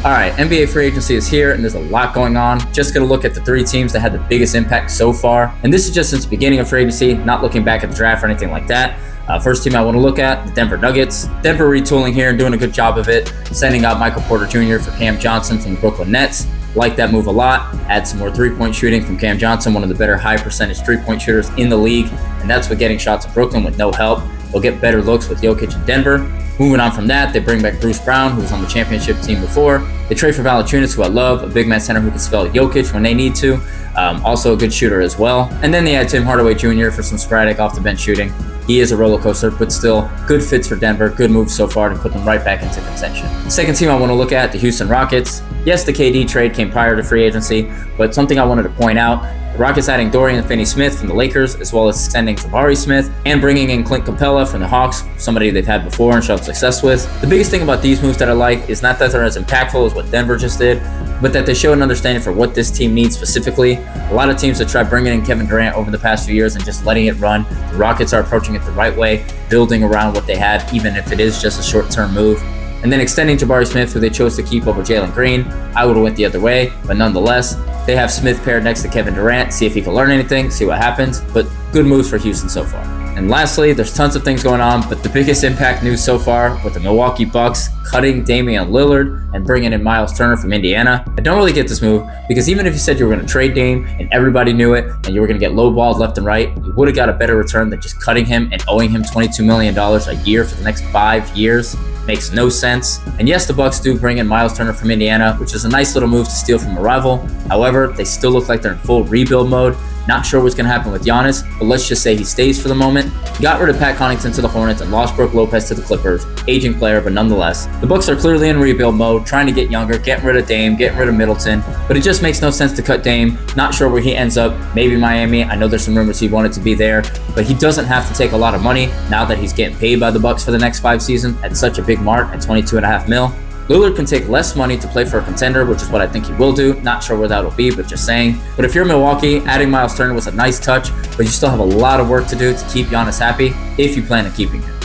All right, NBA free agency is here, and there's a lot going on. Just going to look at the 3 teams that had the biggest impact so far. And this is just since the beginning of free agency, not looking back at the draft or anything like that. First team I want to look at, the Denver Nuggets. Denver retooling here and doing a good job of it, sending out Michael Porter Jr. for Cam Johnson from the Brooklyn Nets. Like that move a lot. Add some more three-point shooting from Cam Johnson, one of the better high-percentage three-point shooters in the league. And that's what getting shots in Brooklyn with no help. They'll get better looks with Jokic in Denver. Moving on from that, they bring back Bruce Brown, who was on the championship team before. They trade for Valanciunas, who I love, a big man center who can spell Jokic when they need to. Also a good shooter as well. And then they add Tim Hardaway Jr. for some sporadic off-the-bench shooting. He is a roller coaster, but still good fits for Denver. Good moves so far to put them right back into contention. Second team I want to look at, the Houston Rockets. Yes, the KD trade came prior to free agency, but something I wanted to point out, the Rockets adding Dorian Finney-Smith from the Lakers, as well as extending Jabari Smith, and bringing in Clint Capella from the Hawks, somebody they've had before and shown success with. The biggest thing about these moves that I like is not that they're as impactful as what Denver just did, but that they show an understanding for what this team needs specifically. A lot of teams have tried bringing in Kevin Durant over the past few years and just letting it run. The Rockets are approaching it the right way, building around what they had, even if it is just a short-term move. And then extending Jabari Smith, who they chose to keep over Jalen Green. I would have went the other way, but nonetheless, they have Smith paired next to Kevin Durant, see if he can learn anything, see what happens, but good moves for Houston so far. And lastly, there's tons of things going on, but the biggest impact news so far with the Milwaukee Bucks cutting Damian Lillard and bringing in Miles Turner from Indiana. I don't really get this move because even if you said you were going to trade Dame and everybody knew it and you were going to get lowballed left and right, you would have got a better return than just cutting him and owing him $22 million a year for the next 5 years. Makes no sense. And yes, the Bucks do bring in Miles Turner from Indiana, which is a nice little move to steal from a rival. However, they still look like they're in full rebuild mode. Not sure what's going to happen with Giannis, but let's just say he stays for the moment. Got rid of Pat Connaughton to the Hornets and lost Brook Lopez to the Clippers. Aging player, but nonetheless. The Bucks are clearly in rebuild mode, trying to get younger, getting rid of Dame, getting rid of Middleton, but it just makes no sense to cut Dame. Not sure where he ends up. Maybe Miami. I know there's some rumors he wanted to be there, but he doesn't have to take a lot of money now that he's getting paid by the Bucks for the next 5 seasons at such a big mark at $22.5 million. Lillard can take less money to play for a contender, which is what I think he will do. Not sure where that'll be, but just saying. But if you're Milwaukee, adding Miles Turner was a nice touch, but you still have a lot of work to do to keep Giannis happy if you plan on keeping him.